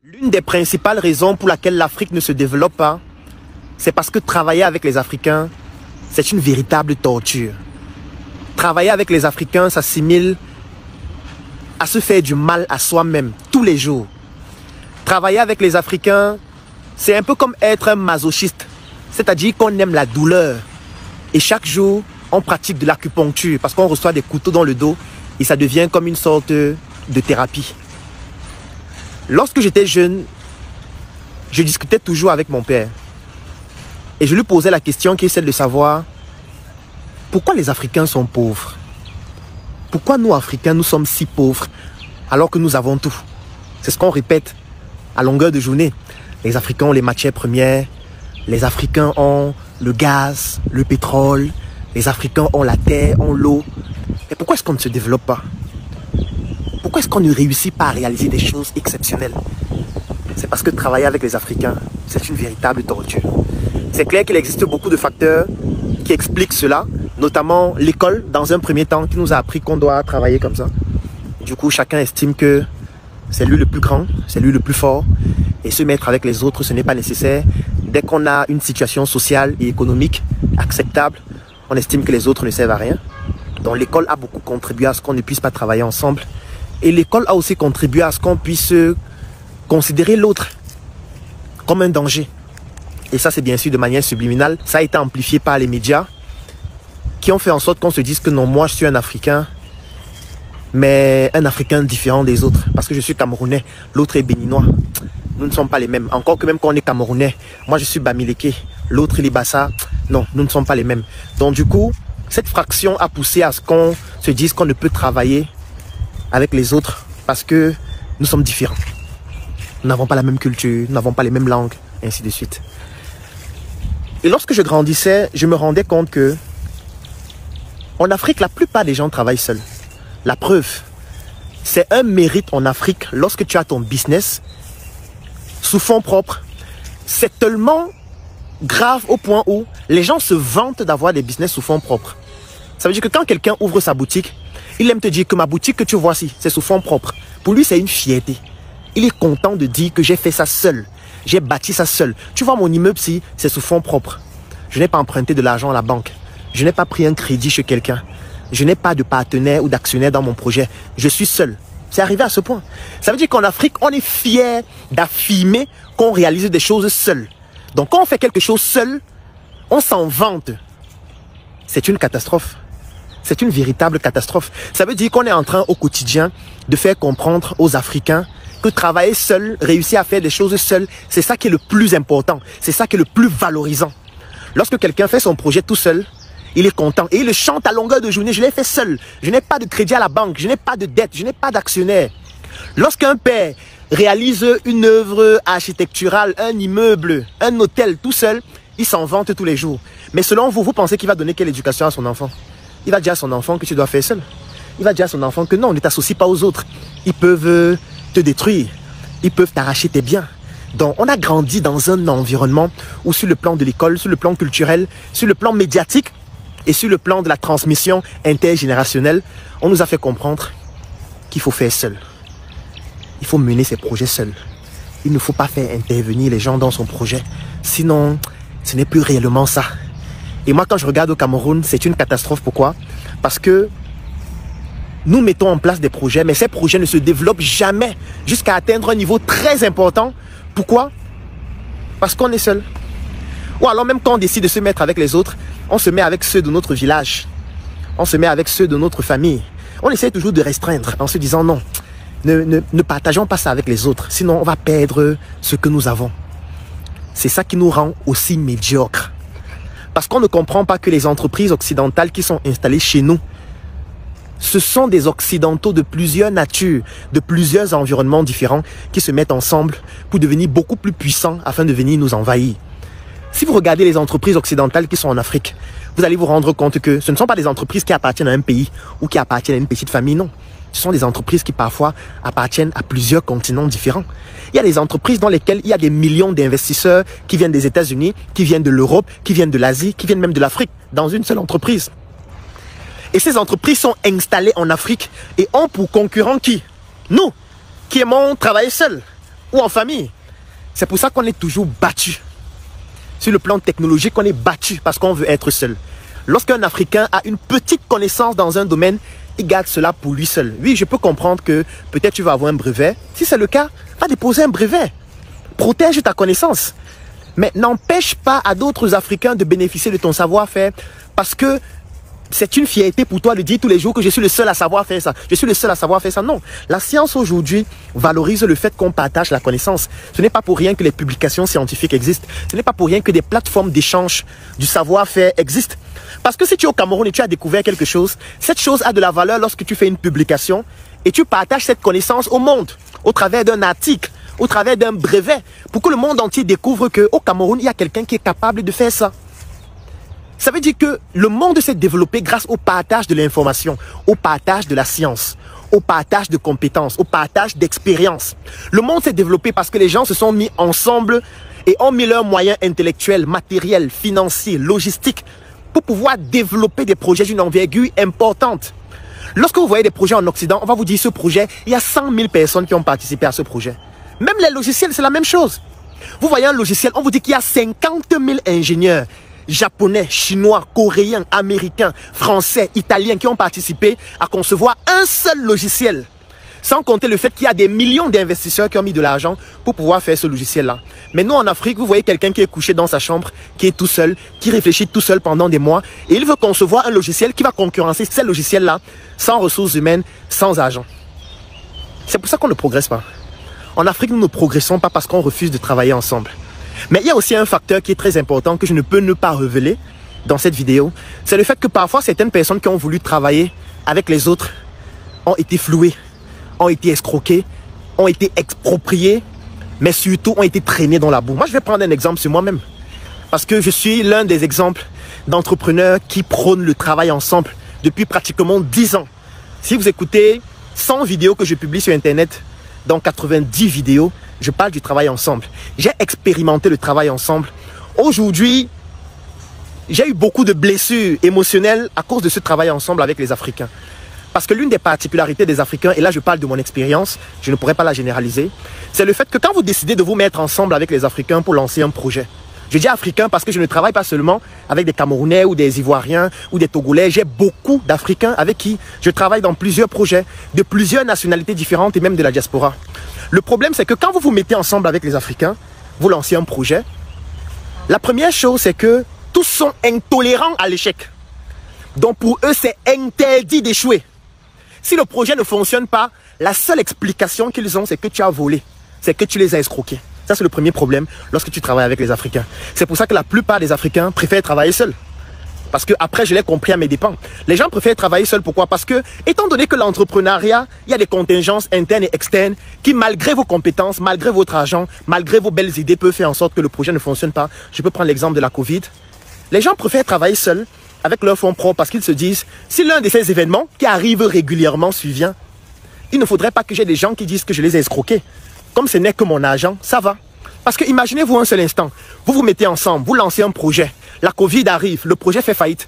L'une des principales raisons pour laquelle l'Afrique ne se développe pas, c'est parce que travailler avec les Africains, c'est une véritable torture. Travailler avec les Africains s'assimile à se faire du mal à soi-même tous les jours. Travailler avec les Africains, c'est un peu comme être un masochiste, c'est-à-dire qu'on aime la douleur. Et chaque jour, on pratique de l'acupuncture parce qu'on reçoit des couteaux dans le dos et ça devient comme une sorte de thérapie. Lorsque j'étais jeune, je discutais toujours avec mon père. Et je lui posais la question qui est celle de savoir pourquoi les Africains sont pauvres. Pourquoi nous, Africains, nous sommes si pauvres alors que nous avons tout. C'est ce qu'on répète à longueur de journée. Les Africains ont les matières premières. Les Africains ont le gaz, le pétrole. Les Africains ont la terre, ont l'eau. Mais pourquoi est-ce qu'on ne se développe pas? Pourquoi est-ce qu'on ne réussit pas à réaliser des choses exceptionnelles? C'est parce que travailler avec les Africains, c'est une véritable torture. C'est clair qu'il existe beaucoup de facteurs qui expliquent cela, notamment l'école, dans un premier temps, qui nous a appris qu'on doit travailler comme ça. Du coup, chacun estime que c'est lui le plus grand, c'est lui le plus fort, et se mettre avec les autres, ce n'est pas nécessaire. Dès qu'on a une situation sociale et économique acceptable, on estime que les autres ne servent à rien. Donc l'école a beaucoup contribué à ce qu'on ne puisse pas travailler ensemble. Et l'école a aussi contribué à ce qu'on puisse considérer l'autre comme un danger. Et ça, c'est bien sûr de manière subliminale. Ça a été amplifié par les médias qui ont fait en sorte qu'on se dise que non, moi je suis un Africain, mais un Africain différent des autres. Parce que je suis Camerounais, l'autre est Béninois. Nous ne sommes pas les mêmes. Encore que même quand on est Camerounais, moi je suis Bamileke, l'autre il est Bassa. Non, nous ne sommes pas les mêmes. Donc du coup, cette fraction a poussé à ce qu'on se dise qu'on ne peut travailler avec les autres parce que nous sommes différents. Nous n'avons pas la même culture, nous n'avons pas les mêmes langues, ainsi de suite. Et lorsque je grandissais, je me rendais compte que en Afrique, la plupart des gens travaillent seuls. La preuve, c'est un mérite en Afrique lorsque tu as ton business sous fonds propres. C'est tellement grave au point où les gens se vantent d'avoir des business sous fonds propres. Ça veut dire que quand quelqu'un ouvre sa boutique, il aime te dire que ma boutique que tu vois ici, c'est sous fonds propres. Pour lui, c'est une fierté. Il est content de dire que j'ai fait ça seul. J'ai bâti ça seul. Tu vois mon immeuble ici, c'est sous fonds propres. Je n'ai pas emprunté de l'argent à la banque. Je n'ai pas pris un crédit chez quelqu'un. Je n'ai pas de partenaire ou d'actionnaire dans mon projet. Je suis seul. C'est arrivé à ce point. Ça veut dire qu'en Afrique, on est fier d'affirmer qu'on réalise des choses seul. Donc quand on fait quelque chose seul, on s'en vante. C'est une catastrophe. C'est une véritable catastrophe. Ça veut dire qu'on est en train au quotidien de faire comprendre aux Africains que travailler seul, réussir à faire des choses seul, c'est ça qui est le plus important. C'est ça qui est le plus valorisant. Lorsque quelqu'un fait son projet tout seul, il est content et il le chante à longueur de journée. Je l'ai fait seul. Je n'ai pas de crédit à la banque. Je n'ai pas de dette. Je n'ai pas d'actionnaire. Lorsqu'un père réalise une œuvre architecturale, un immeuble, un hôtel tout seul, il s'en vante tous les jours. Mais selon vous, vous pensez qu'il va donner quelle éducation à son enfant? Il va dire à son enfant que tu dois faire seul. Il va dire à son enfant que non, ne t'associe pas aux autres. Ils peuvent te détruire. Ils peuvent t'arracher tes biens. Donc, on a grandi dans un environnement où sur le plan de l'école, sur le plan culturel, sur le plan médiatique et sur le plan de la transmission intergénérationnelle, on nous a fait comprendre qu'il faut faire seul. Il faut mener ses projets seul. Il ne faut pas faire intervenir les gens dans son projet. Sinon, ce n'est plus réellement ça. Et moi, quand je regarde au Cameroun, c'est une catastrophe. Pourquoi? Parce que nous mettons en place des projets, mais ces projets ne se développent jamais jusqu'à atteindre un niveau très important. Pourquoi? Parce qu'on est seul. Ou alors même quand on décide de se mettre avec les autres, on se met avec ceux de notre village. On se met avec ceux de notre famille. On essaie toujours de restreindre en se disant non, ne partageons pas ça avec les autres, sinon on va perdre ce que nous avons. C'est ça qui nous rend aussi médiocres. Parce qu'on ne comprend pas que les entreprises occidentales qui sont installées chez nous, ce sont des occidentaux de plusieurs natures, de plusieurs environnements différents qui se mettent ensemble pour devenir beaucoup plus puissants afin de venir nous envahir. Si vous regardez les entreprises occidentales qui sont en Afrique, vous allez vous rendre compte que ce ne sont pas des entreprises qui appartiennent à un pays ou qui appartiennent à une petite famille, non. Ce sont des entreprises qui parfois appartiennent à plusieurs continents différents. Il y a des entreprises dans lesquelles il y a des millions d'investisseurs qui viennent des États-Unis, qui viennent de l'Europe, qui viennent de l'Asie, qui viennent même de l'Afrique, dans une seule entreprise. Et ces entreprises sont installées en Afrique et ont pour concurrent qui? Nous, qui aimons travailler seuls. ou en famille. C'est pour ça qu'on est toujours battu. Sur le plan technologique, on est battu parce qu'on veut être seul. Lorsqu'un Africain a une petite connaissance dans un domaine, il garde cela pour lui seul. Oui, je peux comprendre que peut-être tu vas avoir un brevet. Si c'est le cas, va déposer un brevet. Protège ta connaissance. Mais n'empêche pas à d'autres Africains de bénéficier de ton savoir-faire parce que c'est une fierté pour toi de dire tous les jours que je suis le seul à savoir faire ça. Je suis le seul à savoir faire ça. Non. La science aujourd'hui valorise le fait qu'on partage la connaissance. Ce n'est pas pour rien que les publications scientifiques existent. Ce n'est pas pour rien que des plateformes d'échange du savoir-faire existent. Parce que si tu es au Cameroun et tu as découvert quelque chose, cette chose a de la valeur lorsque tu fais une publication et tu partages cette connaissance au monde, au travers d'un article, au travers d'un brevet, pour que le monde entier découvre qu'au Cameroun, il y a quelqu'un qui est capable de faire ça. Ça veut dire que le monde s'est développé grâce au partage de l'information, au partage de la science, au partage de compétences, au partage d'expériences. Le monde s'est développé parce que les gens se sont mis ensemble et ont mis leurs moyens intellectuels, matériels, financiers, logistiques pour pouvoir développer des projets d'une envergure importante. Lorsque vous voyez des projets en Occident, on va vous dire ce projet, il y a 100 000 personnes qui ont participé à ce projet. Même les logiciels, c'est la même chose. Vous voyez un logiciel, on vous dit qu'il y a 50 000 ingénieurs japonais, chinois, coréens, américains, français, italiens qui ont participé à concevoir un seul logiciel. Sans compter le fait qu'il y a des millions d'investisseurs qui ont mis de l'argent pour pouvoir faire ce logiciel-là. Mais nous, en Afrique, vous voyez quelqu'un qui est couché dans sa chambre, qui est tout seul, qui réfléchit tout seul pendant des mois, et il veut concevoir un logiciel qui va concurrencer ce logiciel-là, sans ressources humaines, sans argent. C'est pour ça qu'on ne progresse pas. En Afrique, nous ne progressons pas parce qu'on refuse de travailler ensemble. Mais il y a aussi un facteur qui est très important que je ne peux ne pas révéler dans cette vidéo. C'est le fait que parfois, certaines personnes qui ont voulu travailler avec les autres ont été flouées, ont été escroquées, ont été expropriées, mais surtout ont été traînées dans la boue. Moi, je vais prendre un exemple sur moi-même. Parce que je suis l'un des exemples d'entrepreneurs qui prônent le travail ensemble depuis pratiquement 10 ans. Si vous écoutez 100 vidéos que je publie sur Internet, dans 90 vidéos, je parle du travail ensemble. J'ai expérimenté le travail ensemble. Aujourd'hui, j'ai eu beaucoup de blessures émotionnelles à cause de ce travail ensemble avec les Africains. Parce que l'une des particularités des Africains, et là je parle de mon expérience, je ne pourrais pas la généraliser, c'est le fait que quand vous décidez de vous mettre ensemble avec les Africains pour lancer un projet, je dis africain parce que je ne travaille pas seulement avec des Camerounais ou des Ivoiriens ou des Togolais. J'ai beaucoup d'Africains avec qui je travaille dans plusieurs projets, de plusieurs nationalités différentes et même de la diaspora. Le problème, c'est que quand vous vous mettez ensemble avec les Africains, vous lancez un projet, la première chose, c'est que tous sont intolérants à l'échec. Donc pour eux, c'est interdit d'échouer. Si le projet ne fonctionne pas, la seule explication qu'ils ont, c'est que tu as volé. C'est que tu les as escroqués. Ça, c'est le premier problème lorsque tu travailles avec les Africains. C'est pour ça que la plupart des Africains préfèrent travailler seuls. Parce que après, je l'ai compris à mes dépens. Les gens préfèrent travailler seuls. Pourquoi? Parce que, étant donné que l'entrepreneuriat, il y a des contingences internes et externes qui, malgré vos compétences, malgré votre argent, malgré vos belles idées, peuvent faire en sorte que le projet ne fonctionne pas. Je peux prendre l'exemple de la Covid. Les gens préfèrent travailler seuls avec leurs fonds propres parce qu'ils se disent, si l'un de ces événements qui arrivent régulièrement survient, il ne faudrait pas que j'ai des gens qui disent que je les ai escroqués. Comme ce n'est que mon argent, ça va. Parce que imaginez-vous un seul instant, vous vous mettez ensemble, vous lancez un projet, la Covid arrive, le projet fait faillite.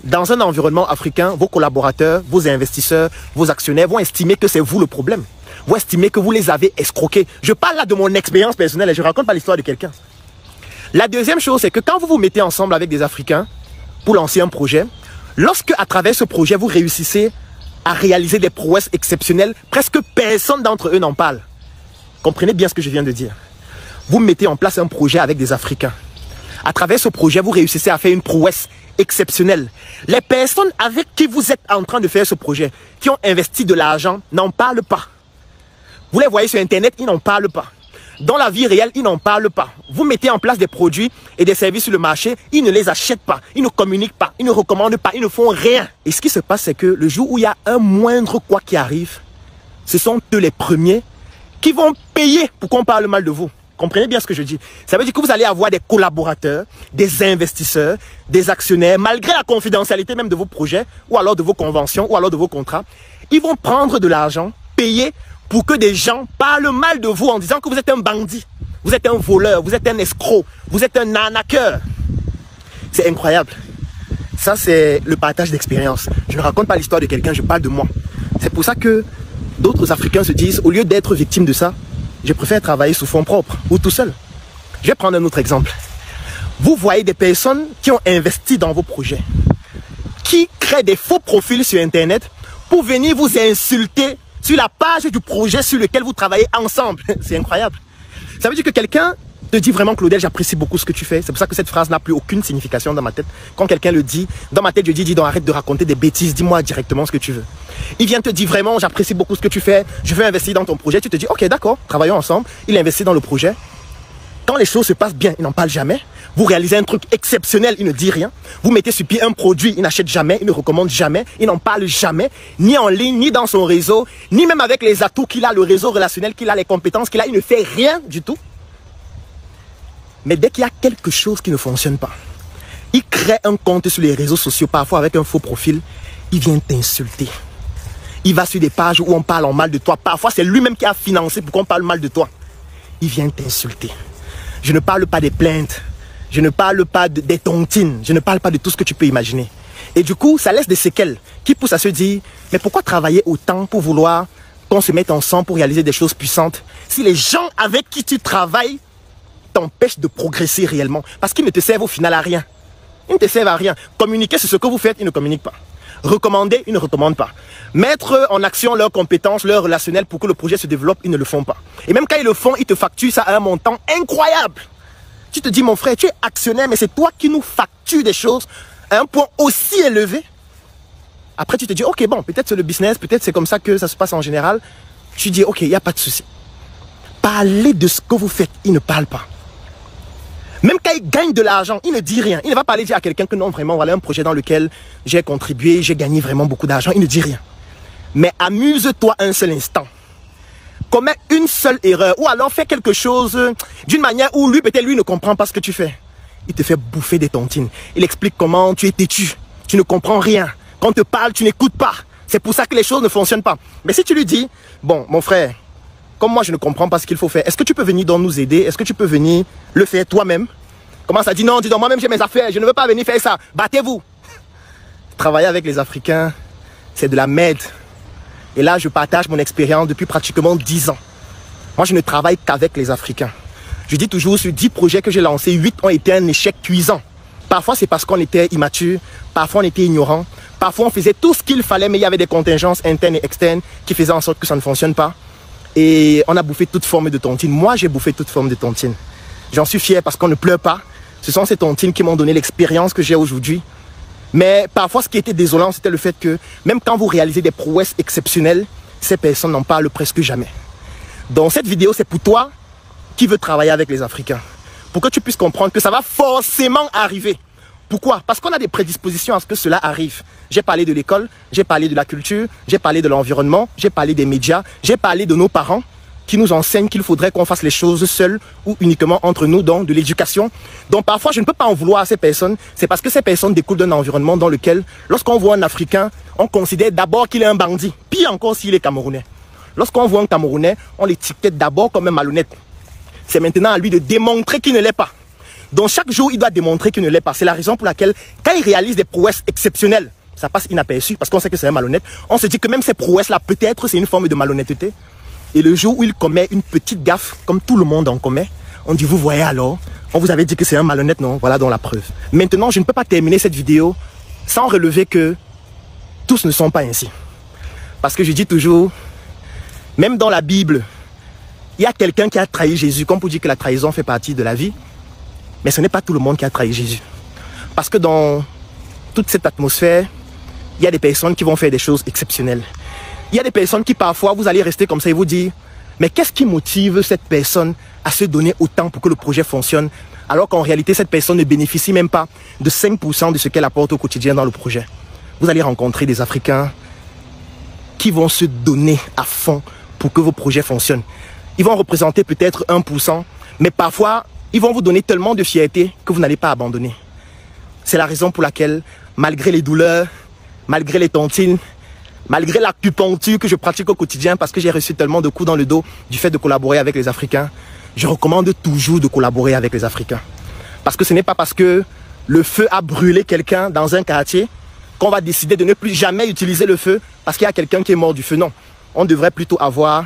Dans un environnement africain, vos collaborateurs, vos investisseurs, vos actionnaires vont estimer que c'est vous le problème. Vous estimez que vous les avez escroqués. Je parle là de mon expérience personnelle et je ne raconte pas l'histoire de quelqu'un. La deuxième chose, c'est que quand vous vous mettez ensemble avec des Africains pour lancer un projet, lorsque à travers ce projet, vous réussissez à réaliser des prouesses exceptionnelles, presque personne d'entre eux n'en parle. Comprenez bien ce que je viens de dire. Vous mettez en place un projet avec des Africains. À travers ce projet, vous réussissez à faire une prouesse exceptionnelle. Les personnes avec qui vous êtes en train de faire ce projet, qui ont investi de l'argent, n'en parlent pas. Vous les voyez sur Internet, ils n'en parlent pas. Dans la vie réelle, ils n'en parlent pas. Vous mettez en place des produits et des services sur le marché, ils ne les achètent pas, ils ne communiquent pas, ils ne recommandent pas, ils ne font rien. Et ce qui se passe, c'est que le jour où il y a un moindre quoi qui arrive, ce sont eux les premiers qui vont payer pour qu'on parle mal de vous. Comprenez bien ce que je dis. Ça veut dire que vous allez avoir des collaborateurs, des investisseurs, des actionnaires, malgré la confidentialité même de vos projets, ou alors de vos conventions, ou alors de vos contrats. Ils vont prendre de l'argent, payer pour que des gens parlent mal de vous en disant que vous êtes un bandit, vous êtes un voleur, vous êtes un escroc, vous êtes un arnaqueur. C'est incroyable. Ça, c'est le partage d'expérience. Je ne raconte pas l'histoire de quelqu'un, je parle de moi. C'est pour ça que d'autres Africains se disent, au lieu d'être victimes de ça, je préfère travailler sous fonds propres ou tout seul. Je vais prendre un autre exemple. Vous voyez des personnes qui ont investi dans vos projets, qui créent des faux profils sur Internet pour venir vous insulter sur la page du projet sur lequel vous travaillez ensemble. C'est incroyable. Ça veut dire que quelqu'un te dit vraiment, Claudel, j'apprécie beaucoup ce que tu fais. C'est pour ça que cette phrase n'a plus aucune signification dans ma tête. Quand quelqu'un le dit, dans ma tête, je dis donc arrête de raconter des bêtises, dis-moi directement ce que tu veux. Il vient te dire vraiment, j'apprécie beaucoup ce que tu fais, je veux investir dans ton projet. Tu te dis, ok, d'accord, travaillons ensemble. Il investit dans le projet. Quand les choses se passent bien, il n'en parle jamais. Vous réalisez un truc exceptionnel, il ne dit rien. Vous mettez sur pied un produit, il n'achète jamais, il ne recommande jamais, il n'en parle jamais, ni en ligne, ni dans son réseau, ni même avec les atouts qu'il a, le réseau relationnel qu'il a, les compétences qu'il a, il ne fait rien du tout. Mais dès qu'il y a quelque chose qui ne fonctionne pas, il crée un compte sur les réseaux sociaux, parfois avec un faux profil, il vient t'insulter. Il va sur des pages où on parle en mal de toi. Parfois, c'est lui-même qui a financé pour qu'on parle mal de toi. Il vient t'insulter. Je ne parle pas des plaintes. Je ne parle pas des tontines. Je ne parle pas de tout ce que tu peux imaginer. Et du coup, ça laisse des séquelles qui poussent à se dire, mais pourquoi travailler autant pour vouloir qu'on se mette ensemble pour réaliser des choses puissantes si les gens avec qui tu travailles t'empêchent de progresser réellement? Parce qu'ils ne te servent au final à rien. Ils ne te servent à rien. Communiquer sur ce que vous faites, ils ne communiquent pas. Recommander, ils ne recommandent pas. Mettre en action leurs compétences, leurs relationnels pour que le projet se développe, ils ne le font pas. Et même quand ils le font, ils te facturent ça à un montant incroyable. Tu te dis, mon frère, tu es actionnaire, mais c'est toi qui nous factures des choses à un point aussi élevé. Après, tu te dis, ok, bon, peut-être c'est le business, peut-être c'est comme ça que ça se passe en général. Tu dis, ok, il n'y a pas de souci. Parlez de ce que vous faites, ils ne parlent pas. Même quand il gagne de l'argent, il ne dit rien. Il ne va pas aller dire à quelqu'un que non, vraiment, voilà un projet dans lequel j'ai contribué, j'ai gagné vraiment beaucoup d'argent. Il ne dit rien. Mais amuse-toi un seul instant. Commets une seule erreur. Ou alors fais quelque chose d'une manière où lui, peut-être lui, ne comprend pas ce que tu fais. Il te fait bouffer des tontines. Il explique comment tu es têtu. Tu ne comprends rien. Quand on te parle, tu n'écoutes pas. C'est pour ça que les choses ne fonctionnent pas. Mais si tu lui dis, bon, mon frère, comme moi, je ne comprends pas ce qu'il faut faire. Est-ce que tu peux venir donc nous aider? Est-ce que tu peux venir le faire toi-même? Commence à dire non, dis donc, moi-même j'ai mes affaires, je ne veux pas venir faire ça. Battez-vous. Travailler avec les Africains, c'est de la merde. Et là, je partage mon expérience depuis pratiquement 10 ans. Moi, je ne travaille qu'avec les Africains. Je dis toujours, sur 10 projets que j'ai lancés, 8 ont été un échec cuisant. Parfois, c'est parce qu'on était immature, parfois on était ignorant, parfois on faisait tout ce qu'il fallait, mais il y avait des contingences internes et externes qui faisaient en sorte que ça ne fonctionne pas. Et on a bouffé toute forme de tontine. Moi, j'ai bouffé toute forme de tontine. J'en suis fier parce qu'on ne pleure pas. Ce sont ces tontines qui m'ont donné l'expérience que j'ai aujourd'hui. Mais parfois, ce qui était désolant, c'était le fait que même quand vous réalisez des prouesses exceptionnelles, ces personnes n'en parlent presque jamais. Donc cette vidéo, c'est pour toi qui veux travailler avec les Africains. Pour que tu puisses comprendre que ça va forcément arriver. Pourquoi? Parce qu'on a des prédispositions à ce que cela arrive. J'ai parlé de l'école, j'ai parlé de la culture, j'ai parlé de l'environnement, j'ai parlé des médias, j'ai parlé de nos parents qui nous enseignent qu'il faudrait qu'on fasse les choses seuls ou uniquement entre nous, donc de l'éducation. Donc parfois, je ne peux pas en vouloir à ces personnes. C'est parce que ces personnes découlent d'un environnement dans lequel, lorsqu'on voit un Africain, on considère d'abord qu'il est un bandit. Pire encore s'il est Camerounais. Lorsqu'on voit un Camerounais, on l'étiquette d'abord comme un malhonnête. C'est maintenant à lui de démontrer qu'il ne l'est pas. Donc chaque jour, il doit démontrer qu'il ne l'est pas. C'est la raison pour laquelle, quand il réalise des prouesses exceptionnelles, ça passe inaperçu parce qu'on sait que c'est un malhonnête. On se dit que même ces prouesses-là, peut-être c'est une forme de malhonnêteté. Et le jour où il commet une petite gaffe, comme tout le monde en commet, on dit, vous voyez alors, on vous avait dit que c'est un malhonnête, non? Voilà donc la preuve. Maintenant, je ne peux pas terminer cette vidéo sans relever que tous ne sont pas ainsi. Parce que je dis toujours, même dans la Bible, il y a quelqu'un qui a trahi Jésus, comme pour dire que la trahison fait partie de la vie. Mais ce n'est pas tout le monde qui a trahi Jésus. Parce que dans toute cette atmosphère, il y a des personnes qui vont faire des choses exceptionnelles. Il y a des personnes qui parfois, vous allez rester comme ça et vous dire, mais qu'est-ce qui motive cette personne à se donner autant pour que le projet fonctionne, alors qu'en réalité, cette personne ne bénéficie même pas de 5% de ce qu'elle apporte au quotidien dans le projet. Vous allez rencontrer des Africains qui vont se donner à fond pour que vos projets fonctionnent. Ils vont représenter peut-être 1%, mais parfois, ils vont vous donner tellement de fierté que vous n'allez pas abandonner. C'est la raison pour laquelle, malgré les douleurs, malgré les tontines, malgré l'acupuncture que je pratique au quotidien parce que j'ai reçu tellement de coups dans le dos du fait de collaborer avec les Africains, je recommande toujours de collaborer avec les Africains. Parce que ce n'est pas parce que le feu a brûlé quelqu'un dans un quartier qu'on va décider de ne plus jamais utiliser le feu parce qu'il y a quelqu'un qui est mort du feu. Non, on devrait plutôt avoir